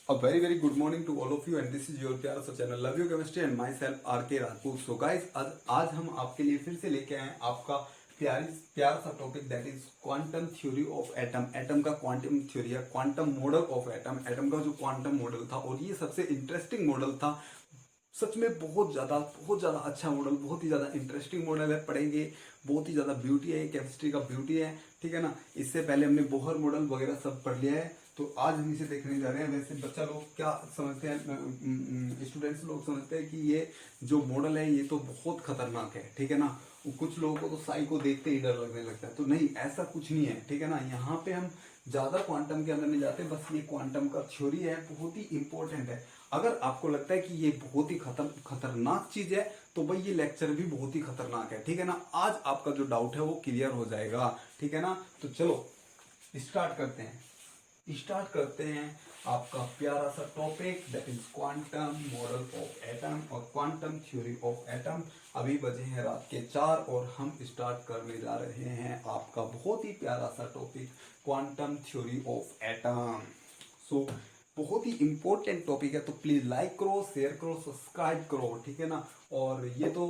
A very very good morning to all of you and this is your प्यारा सा channel love you chemistry and myself R K Rajput. So guys आज हम आपके लिए फिर से लेके आए हैं आपका प्यारा सा topic that is quantum theory of atom. Atom का क्वांटम थ्योरी है, quantum model of atom. Atom का जो क्वांटम मॉडल था और ये सबसे इंटरेस्टिंग मॉडल था, सच में बहुत ज़्यादा अच्छा मॉडल, बहुत ही ज़्यादा इंटरेस्टिंग मॉडल है। पढ़ेंगे, बहुत ही ज़्यादा ब्यूटी है, केमिस्ट्री का ब्यूटी है, ठीक है ना। इससे पहले हमने बोहर मॉडल वगैरह सब पढ़ लिया है, तो आज हम इसे देखने जा रहे हैं। वैसे बच्चा लोग क्या समझते हैं, स्टूडेंट्स लोग समझते हैं कि ये जो मॉडल है ये तो बहुत खतरनाक है, ठीक है ना। कुछ लोगों को तो साई को देखते ही डर लगने लगता है, तो नहीं, ऐसा कुछ नहीं है, ठीक है ना। यहाँ पे हम ज़्यादा क्वांटम के अंदर नहीं जाते, बस ये क्वांटम का थ्योरी है, बहुत ही इंपॉर्टेंट है। अगर आपको लगता है कि ये बहुत ही खतरनाक चीज है तो भाई ये लेक्चर भी बहुत ही खतरनाक है, ठीक है ना। आज आपका जो डाउट है वो क्लियर हो जाएगा, ठीक है ना। तो चलो स्टार्ट करते हैं आपका प्यारा सा topic that is quantum model of atom और क्वांटम थ्योरी ऑफ एटम। अभी बजे हैं रात के 4 और हम स्टार्ट करने जा रहे हैं आपका बहुत ही प्यारा सा topic quantum theory of atom. So बहुत ही इंपॉर्टेंट टॉपिक है, तो प्लीज लाइक करो, शेयर करो, सब्सक्राइब करो, ठीक है ना। और ये तो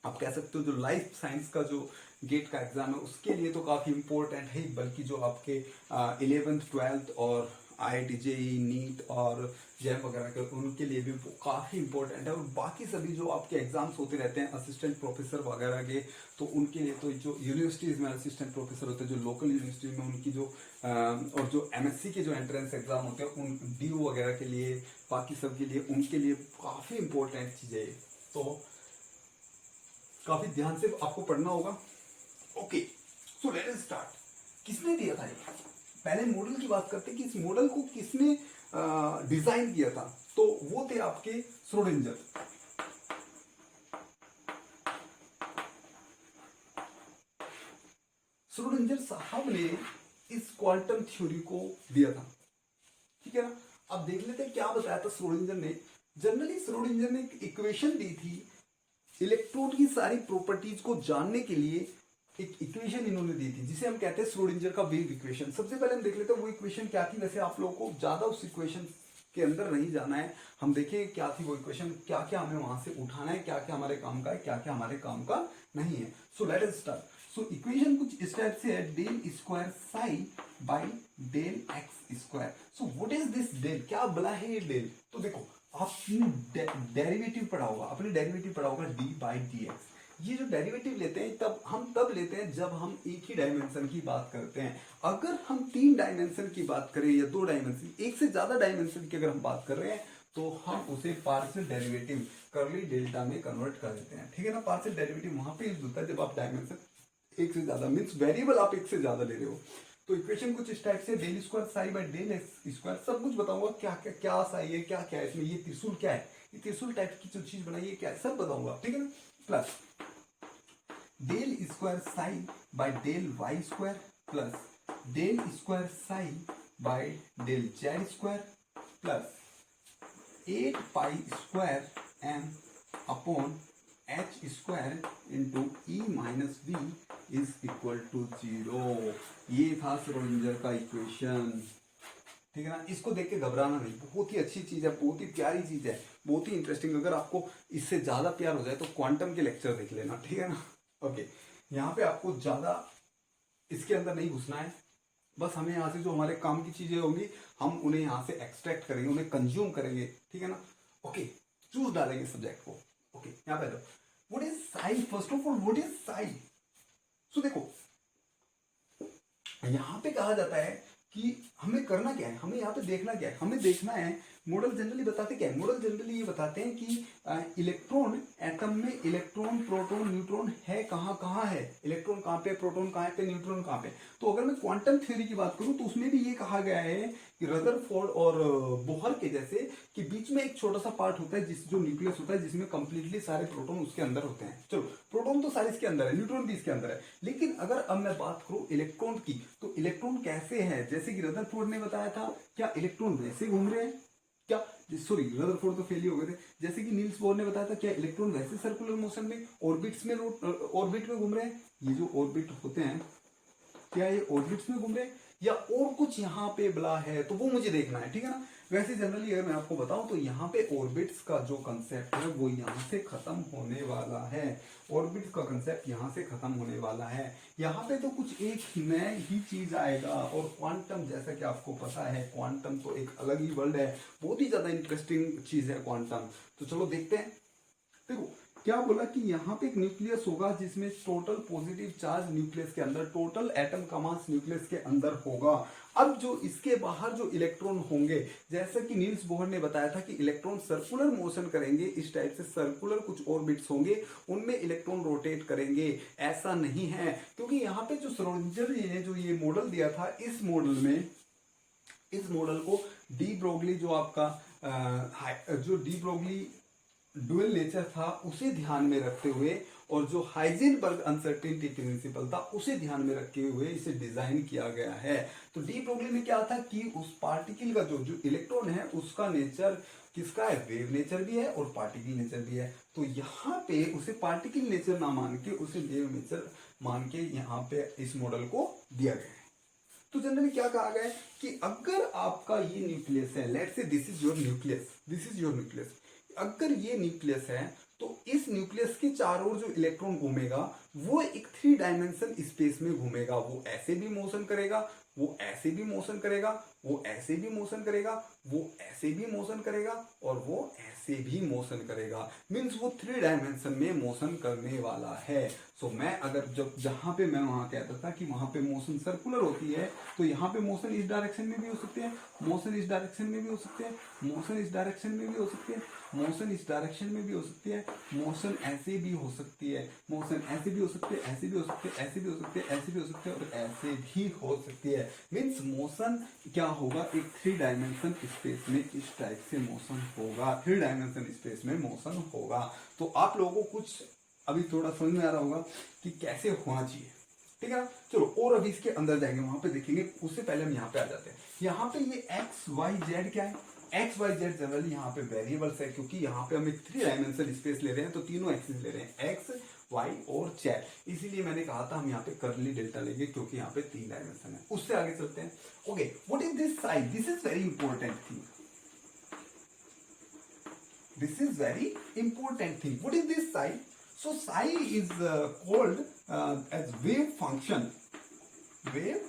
आप कह सकते हो जो लाइफ साइंस का जो गेट का एग्जाम है उसके लिए तो काफी इंपॉर्टेंट है, बल्कि जो आपके 11th 12th और IIT JEE नीट और जैम वगैरह के उनके लिए भी वो काफी इंपॉर्टेंट है। और बाकी सभी जो आपके एग्जाम्स होते रहते हैं असिस्टेंट प्रोफेसर वगैरह के, तो उनके लिए तो जो यूनिवर्सिटीज में असिस्टेंट प्रोफेसर होते हैं, जो लोकल यूनिवर्सिटी में उनकी जो और जो MSc के जो एंट्रेंस एग्जाम होते हैं उन DU वगैरह के लिए, बाकी सब के लिए, उनके लिए काफी इंपॉर्टेंट चीज है। तो काफी ध्यान से आपको पढ़ना होगा। Okay, so let us start. किसने दिया था ये? पहले मॉडल की बात करते हैं कि इस मॉडल को किसने डिजाइन किया था। तो वो थे आपके श्रोडिंगर। श्रोडिंगर साहब ने इस क्वांटम थ्योरी को दिया था, ठीक है ना। अब देख लेते हैं क्या बताया था श्रोडिंगर ने। जनरली श्रोडिंगर ने एक इक्वेशन दी थी इलेक्ट्रॉन की सारी प्रॉपर्टीज को जानने के लिए। एक इक्वेशन इन्होंने दी थी जिसे हम कहते हैं श्रोडिंगर का वेव इक्वेशन। सबसे पहले हम देख लेते हैं वो इक्वेशन क्या थी। वैसे आप लोगों को ज्यादा उस इक्वेशन के अंदर नहीं जाना है, हम देखें क्या थी वो इक्वेशन, क्या क्या हमें वहां से उठाना है, क्या क्या हमारे काम का है, क्या क्या हमारे काम का नहीं है। So let us start. So equation कुछ इस टाइप से है, del square psi by del x square. So what is this del, क्या बला है ये डेल। तो देखो आपने डेरिवेटिव पढ़ा होगा, आपने डेरिवेटिव पढ़ा होगा डी बाई डी एक्स। ये जो डेरिवेटिव लेते हैं तब लेते हैं जब हम एक ही डायमेंशन की बात करते हैं। अगर हम 3 डायमेंशन की बात करें या 2 डायमेंशन, एक से ज्यादा डायमेंशन की अगर हम बात कर रहे हैं तो हम उसे पार्शियल डेरिवेटिव करली डेल्टा में कन्वर्ट कर देते हैं, ठीक है ना। पार्शियल डेरिवेटिव वहां पे यूज होता है जब आप डायमेंशन एक से ज्यादा, मीन्स वेरिएबल आप एक से ज्यादा ले रहे हो। तो इक्वेशन कुछ इस टाइप से, del square psi by del x square. सब कुछ बताऊंगा क्या क्या क्या साई है, क्या क्या है इसमें, ये त्रिशूल क्या है, ये त्रिशूल टाइप की जो चीज बनाई है क्या है, सब बताऊंगा, ठीक है ना। Plus del square psi by del y square plus del square psi by del z square plus 8 pi square m upon h square into E minus V is equal to 0। ये था श्रोडिंगर का equation, ठीक है ना। इसको देख के घबराना नहीं, बहुत ही अच्छी चीज है, बहुत ही प्यारी चीज है, बहुत ही इंटरेस्टिंग। अगर आपको इससे ज्यादा प्यार हो जाए तो क्वांटम के लेक्चर देख लेना, ठीक है ना। ओके, यहाँ पे आपको ज्यादा इसके अंदर नहीं घुसना है, बस हमें यहाँ से जो हमारे काम की चीजें होंगी हम उन्हें यहाँ से एक्सट्रैक्ट करेंगे, उन्हें कंज्यूम करेंगे, ठीक है ना। ओके, चूज डालेंगे सब्जेक्ट को। ओके, यहाँ पे what is psi, first of all what is psi. So देखो यहाँ पे कहा जाता है कि हमें करना क्या है, हमें यहाँ पे देखना क्या है, हमें देखना है मॉडल जनरली बताते क्या है। मॉडल जनरली ये बताते हैं कि इलेक्ट्रॉन एटम में, इलेक्ट्रॉन प्रोटॉन न्यूट्रॉन है कहाँ कहाँ है, इलेक्ट्रॉन कहाँ पे, प्रोटॉन कहाँ पे, न्यूट्रॉन कहाँ पे। तो अगर मैं क्वांटम थ्योरी की बात करूं तो उसमें भी ये कहा गया है कि रदरफोर्ड और बोहर के जैसे कि बीच में एक छोटा सा पार्ट होता है जिस जो न्यूक्लियस होता है जिसमें कंप्लीटली सारे प्रोटॉन उसके अंदर होते हैं। चलो, प्रोटॉन तो सारे इसके अंदर है, न्यूट्रॉन भी इसके अंदर है, लेकिन अगर अब मैं बात करूं इलेक्ट्रॉन की, तो इलेक्ट्रॉन कैसे है, जैसे कि रदरफोर्ड ने बताया था, क्या इलेक्ट्रॉन वैसे घूम रहे हैं, क्या सॉरी रदरफोर्ड तो फेल ही हो गए थे, जैसे कि नील्स बोर ने बताया था, क्या इलेक्ट्रॉन वैसे सर्कुलर मोशन में ऑर्बिट्स में ऑर्बिट में घूम रहे हैं। ये जो ऑर्बिट होते हैं क्या ये ऑर्बिट्स में घूम रहे हैं या और कुछ यहाँ पे बला है, तो वो मुझे देखना है, ठीक है ना। वैसे जनरली अगर मैं आपको बताऊं तो यहाँ पे ऑर्बिट्स का जो कंसेप्ट है वो यहाँ से खत्म होने वाला है। ऑर्बिट्स का कंसेप्ट यहाँ से खत्म होने वाला है। यहाँ पे तो कुछ एक नया ही चीज आएगा। और क्वांटम, जैसा कि आपको पता है, क्वांटम तो एक अलग ही वर्ल्ड है, बहुत ही ज्यादा इंटरेस्टिंग चीज है क्वांटम। तो चलो देखते हैं। देखो क्या बोला कि यहाँ पे एक न्यूक्लियस होगा जिसमें टोटल पॉजिटिव चार्ज न्यूक्लियस के अंदर, टोटल एटम का मास न्यूक्लियस के अंदर होगा। अब जो इसके बाहर जो इलेक्ट्रॉन होंगे, जैसा कि नील्स बोहर ने बताया था कि इलेक्ट्रॉन सर्कुलर मोशन करेंगे, इस टाइप से सर्कुलर कुछ ऑर्बिट्स होंगे, उनमें इलेक्ट्रॉन रोटेट करेंगे। ऐसा नहीं है, क्योंकि यहाँ पे जो श्रोडिंगर ने जो ये मॉडल दिया था, इस मॉडल में, इस मॉडल को डी ब्रोगली जो आपका जो डी ब्रोगली डुअल नेचर था उसे ध्यान में रखते हुए, और जो हाइजेनबर्ग अनसर्टेनिटी प्रिंसिपल था उसे ध्यान में रखते हुए इसे डिजाइन किया गया है। तो डी ब्रोगली में क्या था कि उस पार्टिकल का जो इलेक्ट्रॉन है उसका नेचर किसका है, वेव नेचर भी है और पार्टिकल नेचर भी है। तो यहाँ पे उसे पार्टिकल नेचर ना मान के उसे वेव नेचर मान के यहाँ पे इस मॉडल को दिया गया है। तो जनरली क्या कहा गया है कि अगर आपका ये न्यूक्लियस है, let's say this is your nucleus, this is your nucleus, अगर ये न्यूक्लियस है तो इस न्यूक्लियस के चारों ओर जो इलेक्ट्रॉन घूमेगा वो एक 3 डायमेंशन स्पेस में घूमेगा। वो ऐसे भी मोशन करेगा, वो ऐसे भी मोशन करेगा, वो ऐसे भी मोशन करेगा, वो ऐसे भी मोशन करेगा, और वो ऐसे भी मोशन करेगा। मीन्स वो 3 डायमेंशन में मोशन करने वाला है। सो मैं अगर जब जहां पे मैं वहां कहता था कि वहां पे मोशन सर्कुलर होती है, तो यहाँ पे मोशन इस डायरेक्शन में भी हो सकते हैं, मोशन इस डायरेक्शन में भी हो सकते हैं, मोशन इस डायरेक्शन में भी हो सकती है, मोशन इस डायरेक्शन में भी हो सकती है, मोशन ऐसे भी हो सकती है, मोशन ऐसे भी हो सकती है, ऐसे भी हो सकती है, ऐसे भी हो सकती है, ऐसे भी हो सकती है, और ऐसे भी हो सकती है। मीन्स मोशन क्या होगा, एक 3 डायमेंशन स्पेस में इस टाइप से मोशन होगा, 3 डायमेंशन स्पेस में मोशन होगा। तो आप लोगों को कुछ अभी थोड़ा समझ में आ रहा होगा कि कैसे होना चाहिए, ठीक है ना। चलो और अभी इसके अंदर जाएंगे, वहां पे देखेंगे। उससे पहले हम यहाँ पे आ जाते हैं। यहाँ पे ये एक्स वाई जेड क्या है, एक्स वाई जेड जनरली यहाँ पे वेरिएबल्स है, क्योंकि यहाँ पे हम एक 3 डायमेंशन स्पेस ले रहे हैं, तो तीनों एक्सिस ले रहे हैं, एक्स वाई और जेड। इसीलिए मैंने कहा था हम यहाँ पे कर्ली डेल्टा लेंगे, क्योंकि यहाँ पे 3 डायमेंशन है। उससे आगे चलते हैं। Okay, what is this side, this is very important thing, this is very important thing. What is this psi? So psi is called as wave function, wave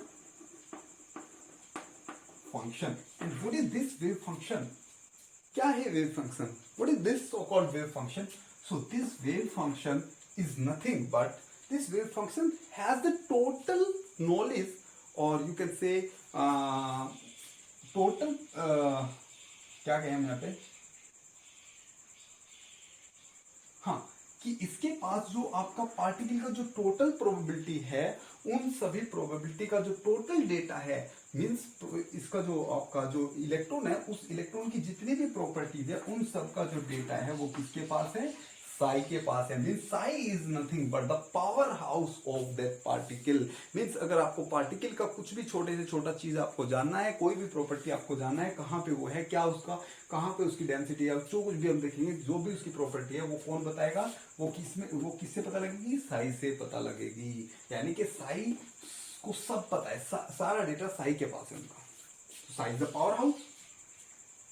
function. And what is this wave function? क्या है wave function? What is this so called wave function? So this wave function is nothing but this wave function has the total knowledge, or you can say total क्या कहें हम यहाँ पे, हाँ, कि इसके पास जो आपका पार्टिकल का जो टोटल प्रोबेबिलिटी है, उन सभी प्रोबेबिलिटी का जो टोटल डेटा है, मींस इसका जो आपका जो इलेक्ट्रॉन है, उस इलेक्ट्रॉन की जितनी भी प्रॉपर्टीज है, उन सब का जो डेटा है वो किसके पास है, साई के पास है। Means Sai is nothing but the power house of that particle. Means अगर आपको पार्टिकल का कुछ भी छोटे से छोटा चीज आपको जानना है, कोई भी प्रॉपर्टी आपको जानना है, कहाँ पे वो है, क्या उसका, कहाँ पे उसकी डेंसिटी है, जो कुछ भी हम देखेंगे, जो भी उसकी प्रॉपर्टी है वो कौन बताएगा, वो किससे पता लगेगी, साई से पता लगेगी। यानी कि साई को सब पता है, सारा डेटा साई के पास है उनका। Sai is the power house.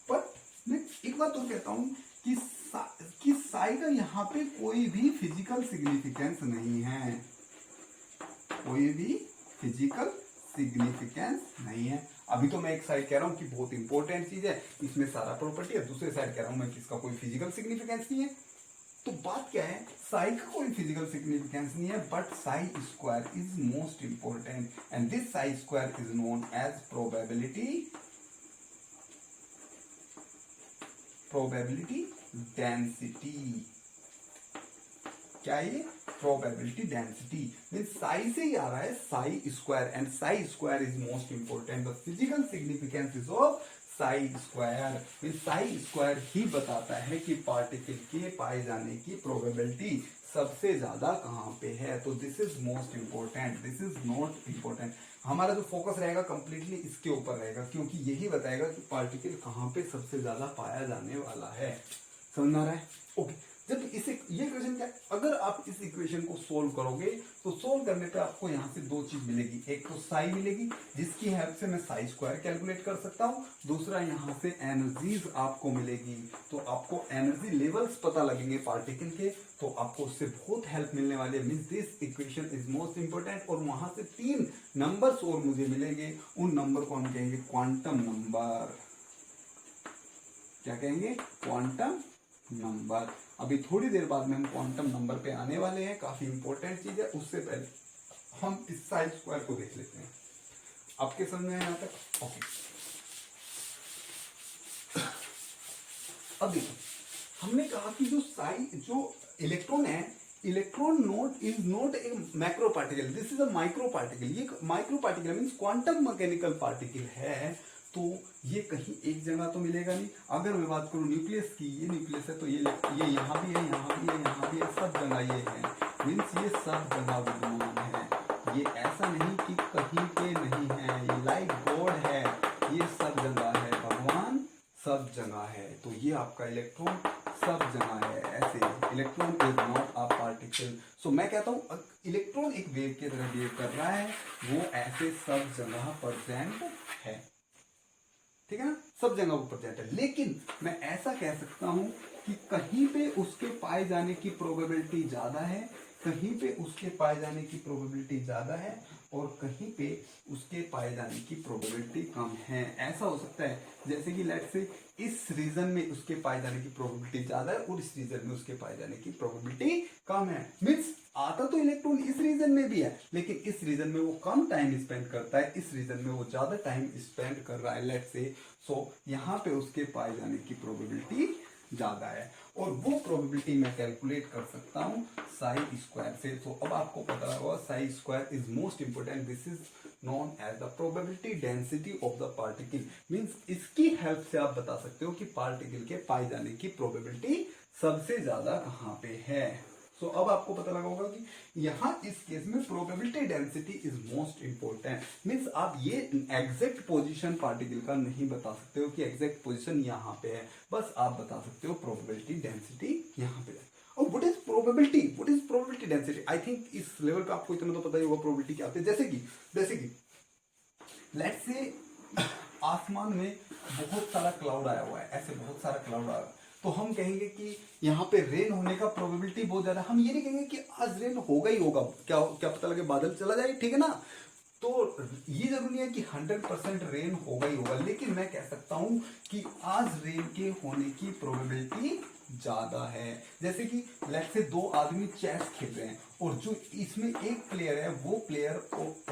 पर मैं एक बात तो कहता हूं कि साई का यहाँ पे कोई भी फिजिकल सिग्निफिकेंस नहीं है, कोई भी फिजिकल सिग्निफिकेंस नहीं है। अभी तो मैं एक साइड कह रहा हूँ कि बहुत इंपॉर्टेंट चीज है, इसमें सारा प्रॉपर्टी है, दूसरे साइड कह रहा हूँ मैं कि इसका कोई फिजिकल सिग्निफिकेंस नहीं है। तो बात क्या है, साई का कोई फिजिकल सिग्निफिकेंस नहीं है, but psi square is most important, and this psi square is known as probability density. क्या ये, प्रोबेबिलिटी डेंसिटी। मींस साई से ही आ रहा है, psi square, and psi square is most important. The physical significance is of psi square. Means psi square ही बताता है कि पार्टिकल के पाए जाने की प्रोबेबिलिटी सबसे ज्यादा कहाँ पे है। तो this is most important, this is not important. हमारा जो फोकस रहेगा कंप्लीटली इसके ऊपर रहेगा, क्योंकि यही बताएगा कि पार्टिकल कहाँ पे सबसे ज्यादा पाया जाने वाला है। समझ आ रहा है? ओके, जब इसे ये इक्वेशन क्या है, अगर आप इस इक्वेशन को सोल्व करोगे तो सोल्व करने पे आपको यहाँ से दो चीज मिलेगी, एक तो साई मिलेगी जिसकी हेल्प से मैं साई स्क्वायर कैलकुलेट कर सकता हूँ, दूसरा यहाँ से एनर्जीज आपको मिलेगी। तो आपको एनर्जी लेवल्स पता लगेंगे पार्टिकल के, तो आपको उससे बहुत हेल्प मिलने वाली है। Means this equation is most important. और वहां से 3 नंबर्स और मुझे मिलेंगे, उन नंबर को हम कहेंगे क्वांटम नंबर। क्या कहेंगे? Quantum number. अभी थोड़ी देर बाद में हम क्वांटम नंबर पे आने वाले हैं, काफी इंपॉर्टेंट चीज है। उससे पहले हम इस साई स्क्वायर को देख लेते हैं। आपके समझ में यहां तक? ओके। अब देखो, हमने कहा कि जो इलेक्ट्रॉन है, electron note is not a macro particle, this is a micro particle. ये micro particle means quantum mechanical particle है, तो ये कहीं एक जगह तो मिलेगा नहीं। अगर मैं बात करूं न्यूक्लियस की, ये न्यूक्लियस है तो ये यहाँ भी है, यहाँ भी है, यहाँ भी है, सब जगह ये है। मीन्स ये सब जगह विद्यमान है। ये ऐसा नहीं कि कहीं पे नहीं है, ये लाइक गॉड है, ये सब जगह है, भगवान सब जगह है। तो ये आपका इलेक्ट्रॉन सब जगह है। ऐसे electron is not a particle. So मैं कहता हूं इलेक्ट्रॉन एक वेव की तरह बिहेव कर रहा है, वो ऐसे सब जगह प्रेजेंट है। ठीक है ना, सब जगह वो प्रेजेंट है। लेकिन मैं ऐसा कह सकता हूं कि कहीं पे उसके पाए जाने की प्रोबेबिलिटी ज्यादा है, कहीं पे उसके पाए जाने की प्रोबेबिलिटी ज्यादा है, और कहीं पे उसके पाए जाने की प्रोबेबिलिटी कम है। ऐसा हो सकता है जैसे कि लेट्स से इस रीजन में उसके पाए जाने की प्रोबेबिलिटी ज्यादा है और इस रीजन में उसके पाए जाने की प्रोबेबिलिटी कम है। मीन्स आता तो इलेक्ट्रॉन इस रीजन में भी है, लेकिन इस रीजन में वो कम टाइम स्पेंड करता है, इस रीजन में वो ज्यादा टाइम स्पेंड कर रहा है लेट्स से। सो यहाँ पे उसके पाए जाने की प्रोबेबिलिटी ज्यादा है, और वो प्रोबेबिलिटी मैं कैलकुलेट कर सकता हूं साई स्क्वायर से। तो अब आपको पता होगा psi square is most important. This is known as the probability density of the particle. Means इसकी हेल्प से आप बता सकते हो कि पार्टिकल के पाए जाने की प्रोबेबिलिटी सबसे ज्यादा कहां पे है। सो अब आपको पता लगा होगा कि यहाँ इस केस में probability density is most important. Means आप ये एग्जैक्ट पोजीशन पार्टिकल का नहीं बता सकते हो कि एग्जैक्ट पोजीशन यहाँ पे है, बस आप बता सकते हो प्रोबेबिलिटी डेंसिटी यहाँ पे है। और what is probability density? I think इस लेवल पे आपको इतना तो पता ही होगा प्रोबेबिलिटी क्या होती है। जैसे कि लेट्स से आसमान में बहुत सारा क्लाउड आया हुआ है, ऐसे बहुत सारा क्लाउड आया हुआ है, तो हम कहेंगे कि यहाँ पे रेन होने का प्रोबेबिलिटी बहुत ज्यादा। हम ये नहीं कहेंगे कि आज रेन होगा ही होगा, क्या क्या पता लगे बादल चला जाए, ठीक है ना। तो ये जरूरी है कि 100% रेन होगा ही होगा, लेकिन मैं कह सकता हूं कि आज रेन के होने की प्रोबेबिलिटी ज्यादा है। जैसे कि लेट्स से दो आदमी चेस खेल रहे हैं, और जो इसमें एक प्लेयर है, वो प्लेयर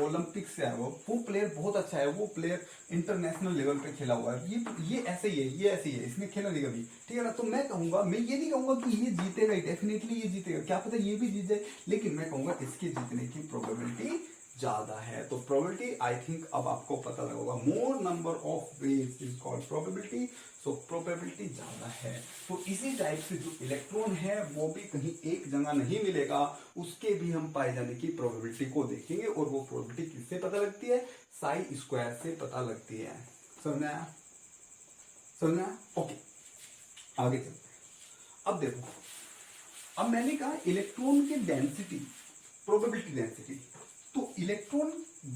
ओलंपिक से आया हुआ, वो प्लेयर बहुत अच्छा है, वो प्लेयर इंटरनेशनल लेवल पे खेला हुआ है, ये ऐसे ही है, ये ऐसे ही है, इसने खेला नहीं कभी, ठीक है ना। तो मैं कहूंगा, मैं ये नहीं कहूंगा कि ये जीतेगा ही, डेफिनेटली ये जीतेगा, क्या पता ये भी जीत जाए, लेकिन मैं कहूंगा इसके जीतने की प्रोबेबिलिटी ज्यादा है। तो प्रोबेबिलिटी आई थिंक अब आपको पता लगेगा, मोर number of waves is called probability. So probability ज्यादा है। तो इसी टाइप से जो इलेक्ट्रॉन है वो भी कहीं एक जगह नहीं मिलेगा, उसके भी हम पाए जाने की प्रोबेबिलिटी को देखेंगे, और वो प्रोबेबिलिटी किससे पता लगती है? साई स्क्वायर से पता लगती है। समझना? ओके, आगे चलते हैं। अब देखो, अब मैंने कहा इलेक्ट्रॉन की डेंसिटी, प्रोबेबिलिटी डेंसिटी, तो इलेक्ट्रॉन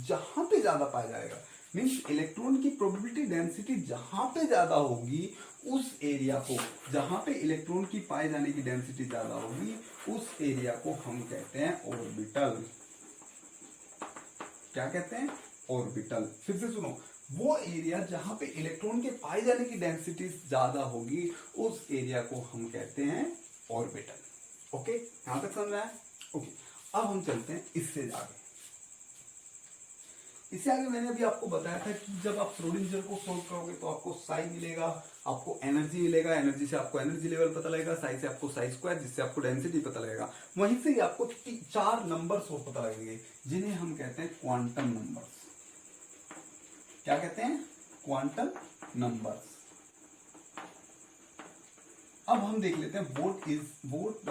जहां पे ज्यादा पाया जाएगा, मीन्स इलेक्ट्रॉन की प्रोबेबिलिटी डेंसिटी जहां पे ज्यादा होगी, उस एरिया को, जहां पे इलेक्ट्रॉन की पाए जाने की डेंसिटी ज्यादा होगी, उस एरिया को हम कहते हैं ऑर्बिटल। क्या कहते हैं? ऑर्बिटल। फिर से सुनो, वो एरिया जहां पे इलेक्ट्रॉन के पाए जाने की डेंसिटी ज्यादा होगी, उस एरिया को हम कहते हैं ऑर्बिटल। ओके, यहां तक समझ रहा है? ओके, अब हम चलते हैं इससे आगे। इससे आगे मैंने अभी आपको बताया था कि जब आप श्रोडिंगर को सोल्व करोगे तो आपको साई मिलेगा, आपको एनर्जी मिलेगा, एनर्जी से आपको एनर्जी लेवल पता लगेगा, साई से आपको साई स्क्वायर, जिससे आपको डेंसिटी पता लगेगा। वहीं से ही आपको 4 नंबर्स और पता लगेंगे, जिन्हें हम कहते हैं क्वांटम नंबर्स। क्या कहते हैं? Quantum numbers. अब हम देख लेते हैं what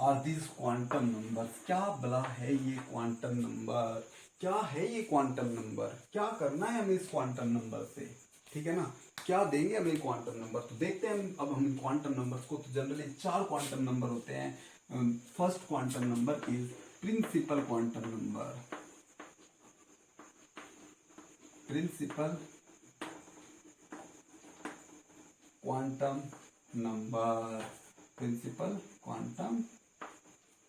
are these quantum numbers. क्या बला है ये क्वांटम नंबर? क्या है ये क्वांटम नंबर? क्या करना है हमें इस क्वांटम नंबर से? ठीक है ना, क्या देंगे हमें क्वांटम नंबर, तो देखते हैं अब हम क्वांटम नंबर्स को। तो जनरली 4 क्वांटम नंबर होते हैं। First quantum number is principal quantum number. Principal quantum number, principal quantum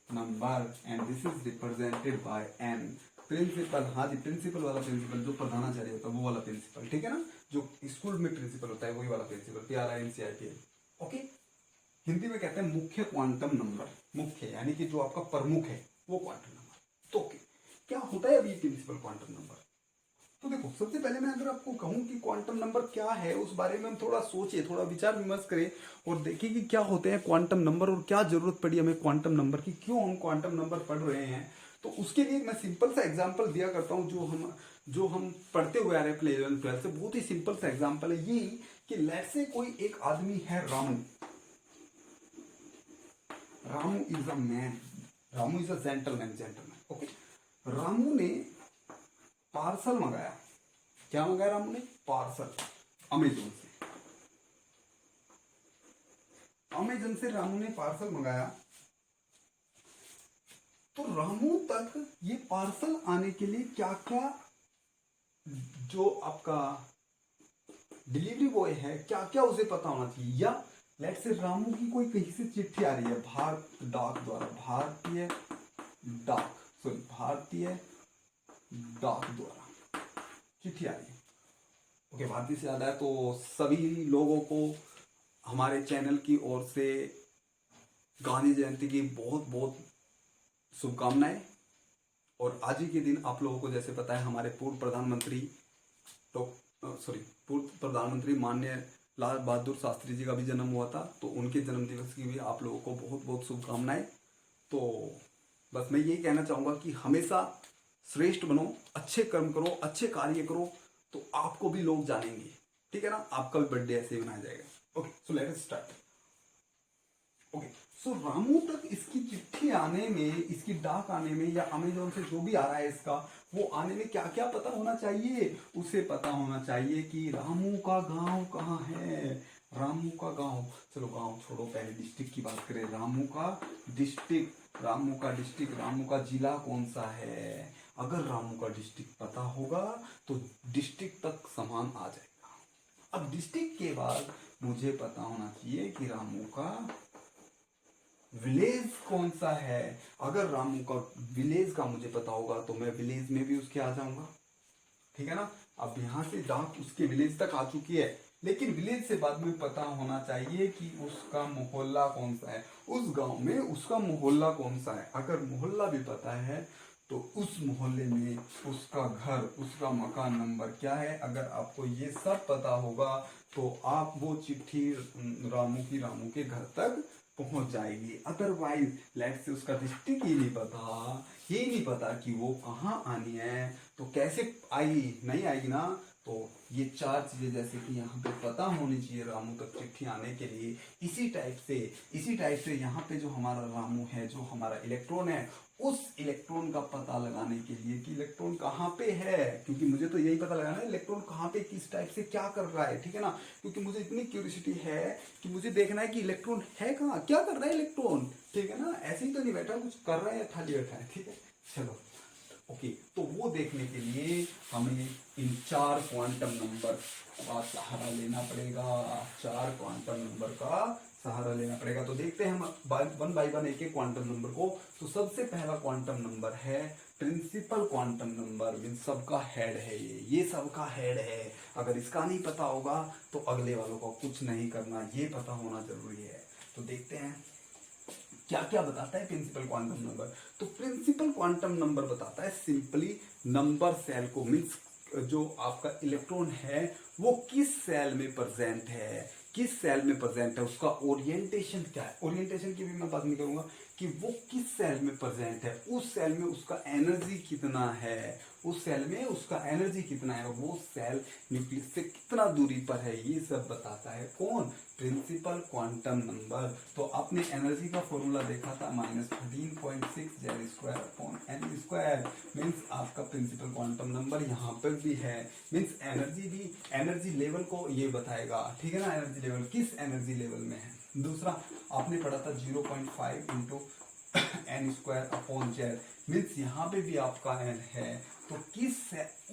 number, and this is represented by n। Principal, हाँ जी, प्रिंसिपल वाला प्रिंसिपल जो प्रधानाचार्य होता है वो वाला प्रिंसिपल, ठीक है ना, जो स्कूल में प्रिंसिपल होता है वही वाला प्रिंसिपल, PRINCIPL। ओके, हिंदी में कहते हैं मुख्य क्वांटम नंबर। मुख्य यानी कि जो आपका प्रमुख है वो क्वांटम नंबर। तो ओके, क्या होता है अभी प्रिंसिपल क्वांटम नंबर? तो देखो, सबसे पहले मैं अगर आपको कहूं कि क्वांटम नंबर क्या है, उस बारे में हम थोड़ा सोचे, थोड़ा विचार विमर्श करें और देखें कि क्या होते हैं क्वांटम नंबर और क्या जरूरत पड़ी हमें क्वांटम नंबर की, क्यों हम क्वांटम नंबर पढ़ रहे हैं। तो उसके लिए मैं सिंपल सा एग्जाम्पल दिया करता हूँ, जो हम पढ़ते हुए आ रहे हैं 11th 12th से। बहुत ही सिंपल सा एग्जाम्पल है ये कि लेट्स से कोई एक आदमी है Ramu. Ramu is a man, Ramu is a gentleman. Okay, Ramu ने पार्सल मंगाया। क्या मंगाया रामू ने? पार्सल, अमेजोन से। अमेजोन से रामू ने पार्सल मंगाया। तो रामू तक ये पार्सल आने के लिए क्या क्या, जो आपका डिलीवरी बॉय है, क्या क्या उसे पता होना चाहिए। या लेट्स से रामू की कोई कहीं से चिट्ठी आ रही है भारतीय डाक द्वारा, भारतीय डाक द्वारा चिट्ठी आ रही है। ओके, भारतीय से याद आया तो सभी लोगों को हमारे चैनल की ओर से गांधी जयंती की बहुत बहुत शुभकामनाएं। और आज ही के दिन आप लोगों को जैसे पता है हमारे पूर्व प्रधानमंत्री माननीय लाल बहादुर शास्त्री जी का भी जन्म हुआ था, तो उनके जन्म दिवस की भी आप लोगों को बहुत बहुत शुभकामनाएं। तो बस मैं यही कहना चाहूँगा कि हमेशा श्रेष्ठ बनो, अच्छे कर्म करो, अच्छे कार्य करो, तो आपको भी लोग जानेंगे, ठीक है ना। आपका भी बर्थडे ऐसे ही मनाया जाएगा। Okay, so let us start. Okay, so Ramu तक इसकी चिट्ठी आने में, इसकी डाक आने में, या अमेजोन से जो भी आ रहा है इसका, वो आने में क्या क्या पता होना चाहिए। उसे पता होना चाहिए कि रामू का गांव कहाँ है। रामू का गांव, चलो गांव छोड़ो, पहले डिस्ट्रिक्ट की बात करें। रामू का डिस्ट्रिक्ट, रामू का जिला कौन सा है। अगर रामू का डिस्ट्रिक्ट पता होगा तो डिस्ट्रिक्ट तक सामान आ जाएगा। अब डिस्ट्रिक्ट के बाद मुझे पता होना चाहिए कि रामू का विलेज कौन सा है। अगर रामू का विलेज का मुझे पता होगा तो मैं विलेज में भी उसके आ जाऊंगा, ठीक है ना। अब यहां से डाक उसके विलेज तक आ चुकी है, लेकिन विलेज से बाद में पता होना चाहिए कि उसका मोहल्ला कौन सा है, उस गांव में उसका मोहल्ला कौन सा है। अगर मोहल्ला भी पता है तो उस मोहल्ले में उसका घर, उसका मकान नंबर क्या है। अगर आपको ये सब पता होगा तो आप वो चिट्ठी रामू के घर तक पहुंच जाएगी। अदरवाइज लेट से उसका डिस्ट्रिक्ट ही नहीं पता कि वो कहाँ आनी है, तो कैसे आएगी, नहीं आएगी ना। तो ये 4 चीजें जैसे कि यहाँ पे पता होनी चाहिए रामू तक चिट्ठी आने के लिए। इसी टाइप से यहाँ पे जो हमारा रामू है, जो हमारा इलेक्ट्रॉन है, उस इलेक्ट्रॉन का पता लगाने के लिए कि इलेक्ट्रॉन कहाँ पे है, क्योंकि मुझे तो यही पता लगाना है इलेक्ट्रॉन कहाँ पे किस टाइप से क्या कर रहा है, ठीक है ना। क्योंकि मुझे इतनी क्यूरियोसिटी है कि मुझे देखना है कि इलेक्ट्रॉन है कहाँ, क्या कर रहा है इलेक्ट्रॉन, ठीक है ना। ऐसे ही तो नहीं बैठा, कुछ कर रहा है या खाली बैठा है, ठीक है। चलो ओके, तो वो देखने के लिए हमें इन 4 क्वांटम नंबर का सहारा लेना पड़ेगा। 4 क्वांटम नंबर का सहारा लेना पड़ेगा। तो देखते हैं हम वन बाय वन एक एक क्वांटम नंबर को। तो सबसे पहला क्वांटम नंबर है प्रिंसिपल क्वांटम नंबर, मीन सबका हेड है ये सबका हेड है। अगर इसका नहीं पता होगा तो अगले वालों को कुछ नहीं करना, ये पता होना जरूरी है। तो देखते हैं क्या क्या बताता है प्रिंसिपल क्वांटम नंबर। तो प्रिंसिपल क्वांटम नंबर बताता है सिंपली नंबर सेल को, मीन्स जो आपका इलेक्ट्रॉन है वो किस सेल में प्रेजेंट है, किस सेल में प्रेजेंट है, उसका ओरिएंटेशन क्या है। ओरिएंटेशन की भी मैं बात नहीं करूंगा कि वो किस सेल में प्रेजेंट है, उस सेल में उसका एनर्जी कितना है, उस सेल में उसका एनर्जी कितना है, वो सेल न्यूक्लियस से कितना दूरी पर है, ये सब बताता है कौन, प्रिंसिपल क्वांटम नंबर। तो आपने एनर्जी का फॉर्मूला देखा था -13.6 Z²/n², मीन्स आपका प्रिंसिपल क्वांटम नंबर यहाँ पर भी है। मीन्स एनर्जी एनर्जी लेवल को ये बताएगा, ठीक है ना, एनर्जी लेवल किस एनर्जी लेवल में है। दूसरा आपने पढ़ा था 0.5 into n square upon Z, means यहाँ पे भी आपका एन है तो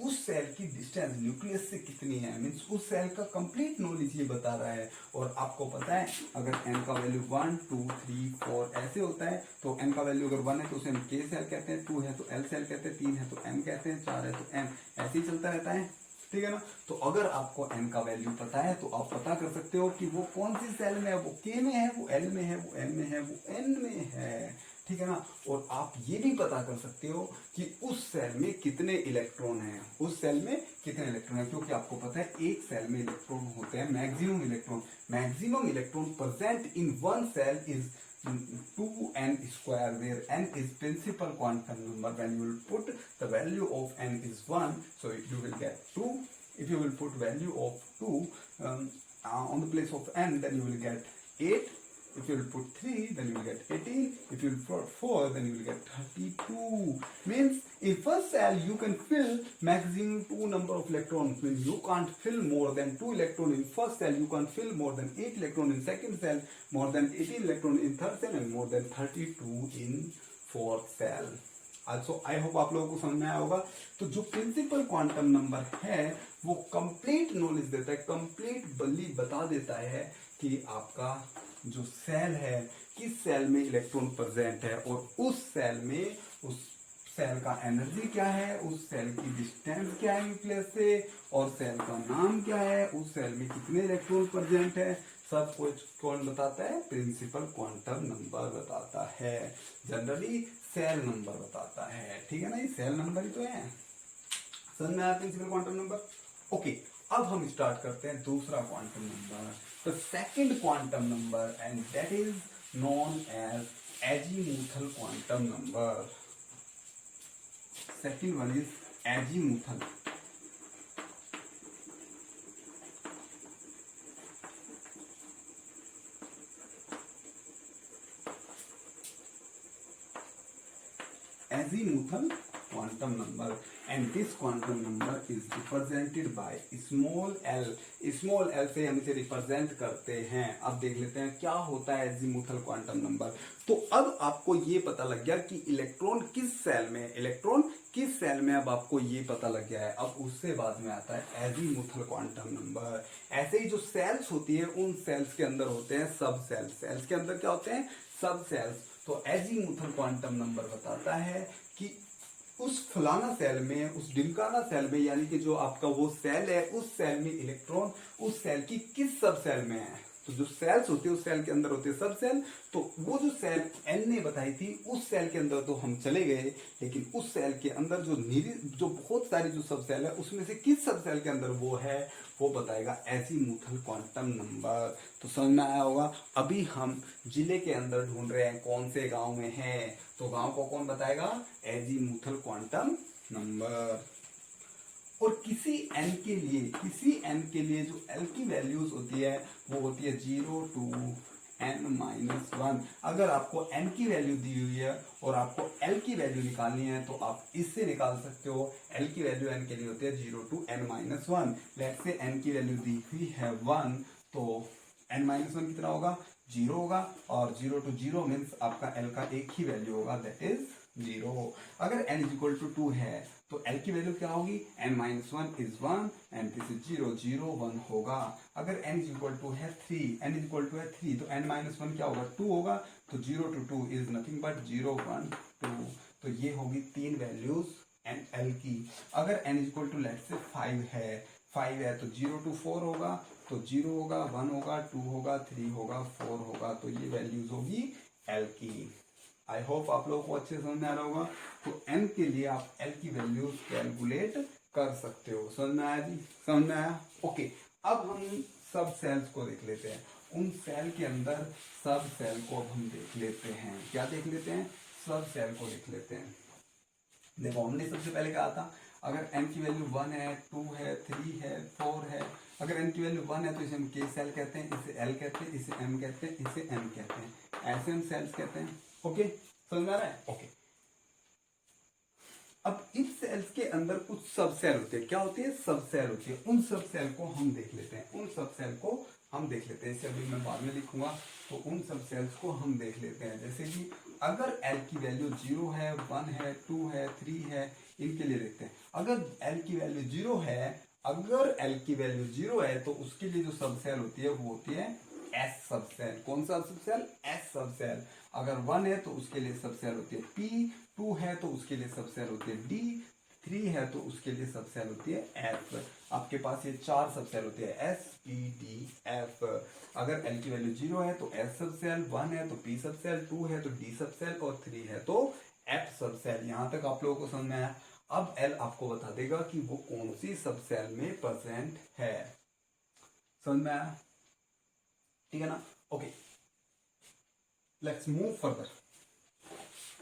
उस सेल की डिस्टेंस न्यूक्लियस से कितनी है, मीन्स उस सेल का कंप्लीट नॉलेज ये बता रहा है। और आपको पता है अगर एन का वैल्यू 1 2 3 4 ऐसे होता है तो एन का वैल्यू अगर 1 है तो उसे हम के सेल कहते हैं, 2 है तो एल सेल कहते हैं, 3 है तो एम कहते हैं, 4 है तो एम, ऐसे ही चलता रहता है, ठीक है ना। तो अगर आपको एन का वैल्यू पता है तो आप पता कर सकते हो कि वो कौन सी सेल में है, वो के में है, वो एल में है, वो एम में है, वो एन में है, ठीक है ना। और आप ये भी पता कर सकते हो कि उस सेल में कितने इलेक्ट्रॉन हैं, उस सेल में कितने इलेक्ट्रॉन हैं, क्योंकि आपको पता है एक सेल में इलेक्ट्रॉन होते हैं maximum electron present in one shell is 2n square, where n is principal quantum number. When you will put the value of n is 1, so you will get 2. If you will put value of 2 on the place of n, then you will get 8. If you will put 3, then you will get 18. If you will put 4, then you will get 32. Means in first cell you can fill maximum 2 number of electrons. Means you can't fill more than 2 electron in first cell. You can't fill more than 8 electron in second cell, more than 18 electron in third cell, and more than 32 in fourth cell. Also I hope आप लोगों को समझ में आया होगा। तो जो principal quantum number है वो कंप्लीट नॉलेज देता है, कंप्लीट बल्ली बता देता है कि आपका जो सेल है किस सेल में इलेक्ट्रॉन प्रेजेंट है, और उस सेल का एनर्जी क्या है, उस सेल की डिस्टेंस क्या है न्यूक्लियस से, और सेल का नाम क्या है, उस सेल में कितने इलेक्ट्रॉन प्रेजेंट है, सब कुछ कौन बताता है, प्रिंसिपल क्वांटम नंबर बताता है, जनरली सेल नंबर बताता है, ठीक है ना, ये सेल नंबर ही तो है। समझ में आया प्रिंसिपल क्वांटम नंबर। ओके, अब हम स्टार्ट करते हैं दूसरा quantum number, the second quantum number, and that is known as azimuthal quantum number. Second one is azimuthal. Azimuthal quantum number, and this quantum number is represented by small l. small l से हम इसे represent करते हैं। अब देख लेते हैं क्या होता है एजीमुथल क्वांटम नंबर। तो अब आपको ये पता लग गया कि इलेक्ट्रॉन किस सेल में, अब आपको ये पता लग गया है। अब उससे बाद में आता है एजीमुथल क्वांटम नंबर। ऐसे ही जो सेल्स होती है उन सेल्स के अंदर होते हैं सब सेल्स के अंदर क्या होते हैं, सब सेल्स। तो एजीमुथल क्वांटम नंबर बताता है कि उस फलाना सेल में, उस ढिमकाना सेल में, यानी कि जो आपका वो सेल है उस सेल में इलेक्ट्रॉन उस सेल की किस सब सेल में है। तो जो सेल्स होती है उस सेल के अंदर होते हैं सब सेल। तो वो जो सेल एन ने बताई थी उस सेल के अंदर तो हम चले गए, लेकिन उस सेल के अंदर जो बहुत सारी जो सब सेल है उसमें से किस सब सेल के अंदर वो है, वो बताएगा एजीमुथल क्वांटम नंबर। तो समझ में आया होगा। अभी हम जिले के अंदर ढूंढ रहे हैं कौन से गांव में है, तो गांव को कौन बताएगा, एजीमुथल क्वांटम नंबर। और किसी n के लिए जो l की वैल्यूज होती है वो होती है 0 to n-1। अगर आपको n की वैल्यू दी हुई है और आपको l की वैल्यू निकालनी है तो आप इससे निकाल सकते हो। l की वैल्यू n के लिए होती है 0 to n-1। Let's say n की वैल्यू दी हुई है 1, तो n-1 कितना होगा, 0 होगा, और 0 to 0 मीन्स आपका l का एक ही वैल्यू होगा, दैट इज 0। अगर n इज इक्वल टू 2 है तो l की वैल्यू क्या होगी, n-1 is 1 and this is 0, 0 1 होगा। अगर n इज इक्वल टू है 3, तो n-1 क्या होगा, 2 होगा। तो 0 to 2 इज नथिंग बट 0 1 2। तो ये होगी तीन वैल्यूज l की। अगर n is equal to let's say 5 है तो 0 to 4 होगा, तो 0 होगा, 1 होगा, 2 होगा, 3 होगा, 4 होगा। तो ये वैल्यूज होगी l की। आई होप आप लोगों को अच्छे समझ में आ रहा होगा। तो n के लिए आप l की वैल्यूज कैलकुलेट कर सकते हो। समझ में आया जी, समझ में आया। ओके, अब हम सब सेल्स को देख लेते हैं। उन सेल के अंदर सब सेल को अब हम देख लेते हैं। क्या देख लेते हैं, सब सेल को देख लेते हैं। देखो हमने सबसे पहले कहा था अगर n की वैल्यू 1 है, 2 है, 3 है, 4 है, अगर n की वैल्यू 1 है तो इसे हम k सेल कहते हैं, इसे l कहते हैं, इसे m कहते हैं, इसे n कहते हैं, ऐसे हम सेल्स कहते हैं। ओके, समझ में आ रहा है। ओके, अब इन सेल्स के अंदर कुछ सब सेल होते हैं। क्या होती है? सब सेल होती है। उन सब सेल को हम देख लेते हैं। उन सब सेल को हम देख लेते हैं। इसे अभी मैं बाद में लिखूंगा, तो उन सब सेल्स को हम देख लेते हैं। जैसे कि अगर L की वैल्यू 0 है, 1 है, 2 है, 3 है, इनके लिए देखते हैं। अगर L की वैल्यू 0 है, अगर L की वैल्यू 0 है तो उसके लिए जो सब सेल होती है वो होती है S सब सेल। कौन सा सब सेल? S सब सेल। अगर 1 है तो उसके लिए सब सेल होती है P, 2 है तो उसके लिए सब सेल होती है D, 3 है तो उसके लिए सब सेल होती है F। आपके पास ये 4 सब सेल होते हैं S, P, D, F। अगर L की वैल्यू 0 है तो S सब सेल, 1 है तो P सब सेल, 2 है तो D सब सेल और 3 है तो F सब सेल। यहां तक आप लोगों को समझ में आया? अब L आपको बता देगा कि वो कौन सी सब सेल में प्रेजेंट है। समझ में आया? ठीक है ना? Okay, let's move further.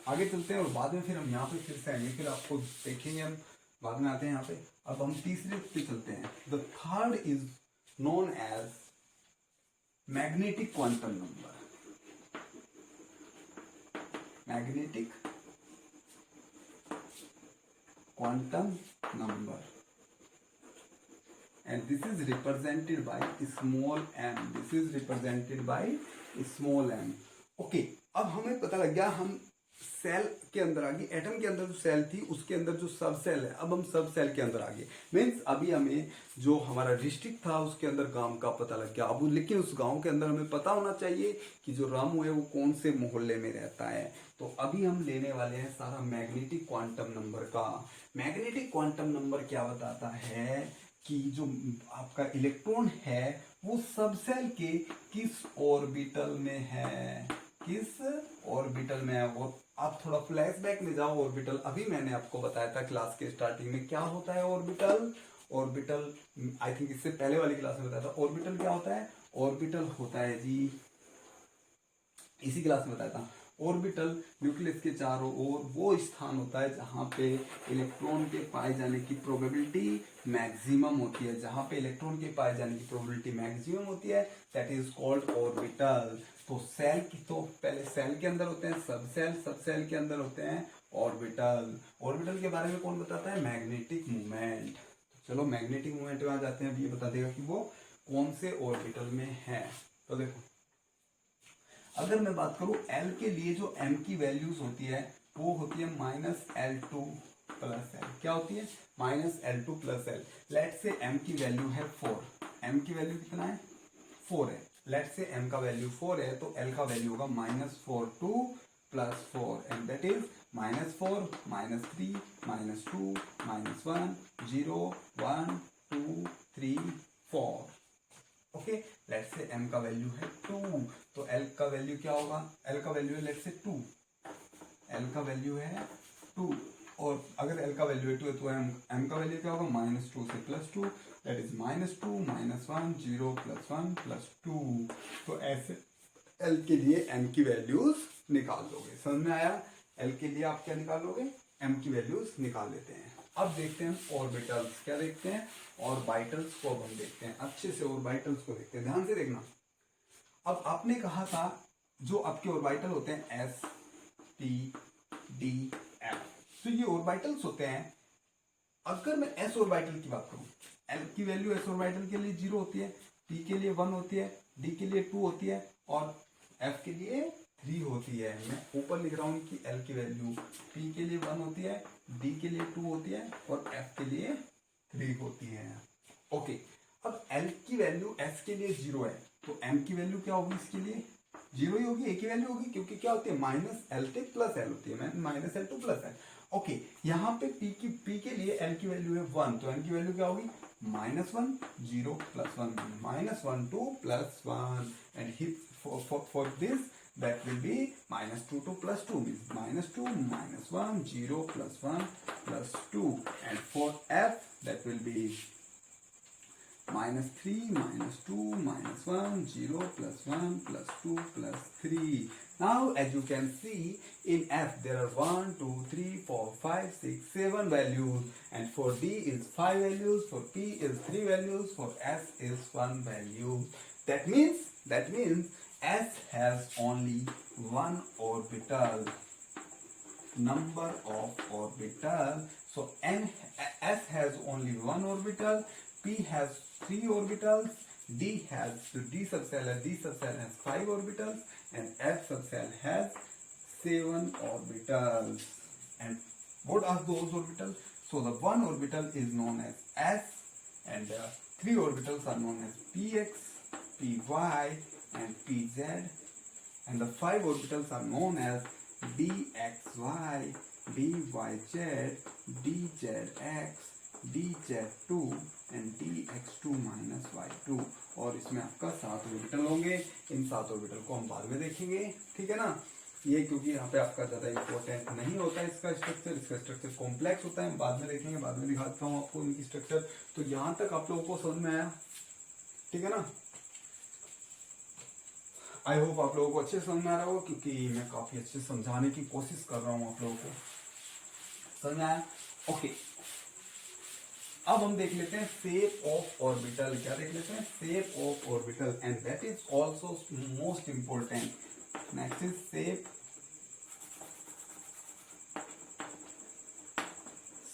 आगे चलते हैं और बाद में फिर हम यहाँ पे फिर से आएंगे, फिर आपको देखेंगे हम, बाद में आते हैं यहाँ पे। अब हम तीसरे पे चलते हैं। The third is known as magnetic quantum number. Magnetic quantum number, and this is represented by small m. This is represented by small m. Okay, अब हमें पता लग गया हम सेल के अंदर आ गए। एटम के अंदर जो सेल थी उसके अंदर जो सब सेल है, अब हम सब सेल के अंदर आ गए। मीन्स अभी हमें जो हमारा डिस्ट्रिक्ट था उसके अंदर गांव का पता लग गया। अब लेकिन उस गांव के अंदर हमें पता होना चाहिए कि जो रामू है वो कौन से मोहल्ले में रहता है। तो अभी हम लेने वाले हैं सारा मैग्नेटिक क्वांटम नंबर का। मैग्नेटिक क्वांटम नंबर क्या बताता है कि जो आपका इलेक्ट्रॉन है वो सब सेल के किस ऑर्बिटल में है, किस ऑर्बिटल में है। वो आप थोड़ा फ्लैशबैक में जाओ ऑर्बिटल। अभी मैंने आपको बताया था क्लास के स्टार्टिंग में क्या होता है ऑर्बिटल। ऑर्बिटल आई थिंक इससे पहले वाली क्लास में बताया था। ऑर्बिटल क्या होता है? ऑर्बिटल होता है जी, इसी क्लास में बताया था। ऑर्बिटल न्यूक्लियस के चारों ओर वो स्थान होता है जहां पे इलेक्ट्रॉन के पाए जाने की प्रोबेबिलिटी मैक्सिमम होती है। जहां पे इलेक्ट्रॉन के पाए जाने की प्रोबेबिलिटी मैक्सिमम होती है दैट इज कॉल्ड ऑर्बिटल। तो सेल की, तो पहले सेल के अंदर होते हैं सब सेल, सब सेल के अंदर होते हैं ऑर्बिटल। ऑर्बिटल के बारे में कौन बताता है? Magnetic movement. तो चलो मैग्नेटिक मूवमेंट में आ जाते हैं। अब ये बता देगा कि वो कौन से ऑर्बिटल में है। तो देखो, अगर मैं बात करूं L के लिए जो M की वैल्यूज होती है वो होती है -L2 प्लस L। क्या होती है? -L2 plus L। लेट से M की वैल्यू है 4। M की वैल्यू कितना है? 4 है। लेट से M का वैल्यू 4 है तो L का वैल्यू होगा -4 plus 4 and that is -4 -3 -2 -1 0 1 2 3 4। Okay, let's say m का वैल्यू है 2 तो l का वैल्यू क्या होगा? l का वैल्यू है लेट्स से 2, l का वैल्यू है 2 और अगर l का वैल्यू है 2 तो m का वैल्यू क्या होगा? -2 से +2 दैट इज -2 -1 0 +1 +2। तो ऐसे l के लिए m की वैल्यूज निकाल लोगे। समझ में आया? l के लिए आप क्या निकालोगे? m की वैल्यूज निकाल लेते हैं। अब देखते हैं ऑर्बिटल्स। क्या देखते हैं? ऑर्बिटल्स को हम देखते हैं अच्छे से। ऑर्बिटल्स को देखते हैं, ध्यान से देखना। अब आपने कहा था जो आपके ऑर्बिटल होते हैं S, P, D, F। तो ये ऑर्बिटल्स होते हैं। अगर मैं S ऑर्बिटल की बात करूं, L की वैल्यू S ऑर्बिटल के लिए 0 होती है, P के लिए 1 होती है, D के लिए 2 होती है और F के लिए 3 होती है। मैं ऊपर लिख रहा हूं कि L की वैल्यू P के लिए 1 होती है, D के लिए 2 होती है और F के लिए 3 होती है। ओके, अब L की वैल्यू S के लिए 0 है तो M की वैल्यू क्या होगी? इसके लिए 0 ही होगी, एक ही वैल्यू होगी क्योंकि क्या होती है? -L प्लस L होती है, -L2 प्लस L। ओके, यहाँ पे P के लिए L की वैल्यू है 1 तो M की वैल्यू क्या होगी? -1 0 + 1 -1 2 + 1 and for this that will be -2 2 + 2 means -2 -1 0 + 1 + 2 and for F that will be -3 -2 -1 0 + 1 + 2 + 3. Now as you can see in F there are 1 2 3 4 5 6 7 values and for D is 5 values, for P is 3 values, for S is 1 value. That means S has only one orbital. number of orbital. So S has only one orbital, P has 3 orbitals, D subcell has 5 orbitals, and F subcell has 7 orbitals. And what are those orbitals? So the one orbital is known as S, and 3 orbitals are known as Px, Py, and Pz, and the 5 orbitals are known as dxy, dyz, dzx, dz2 and dx2 minus y2। और इसमें आपका 7 orbital होंगे। इन 7 orbital को हम बाद में देखेंगे, ठीक है ना। ये क्योंकि यहाँ पे आपका ज्यादा इंपॉर्टेंट नहीं होता है इसका स्ट्रक्चर कॉम्प्लेक्स होता है, हम बाद में देखेंगे, बाद में दिखाता हूँ आपको इनकी स्ट्रक्चर। तो यहाँ तक आप लोगों को समझ में आया, ठीक है ना। आई होप आप लोगों को अच्छे समझ में आ रहा होगा, क्योंकि मैं काफी अच्छे समझाने की कोशिश कर रहा हूँ आप लोगों को। समझ में आया? ओके, अब हम देख लेते हैं शेप ऑफ ऑर्बिटल। क्या देख लेते हैं? Shape of orbital, and that is also most important. Next is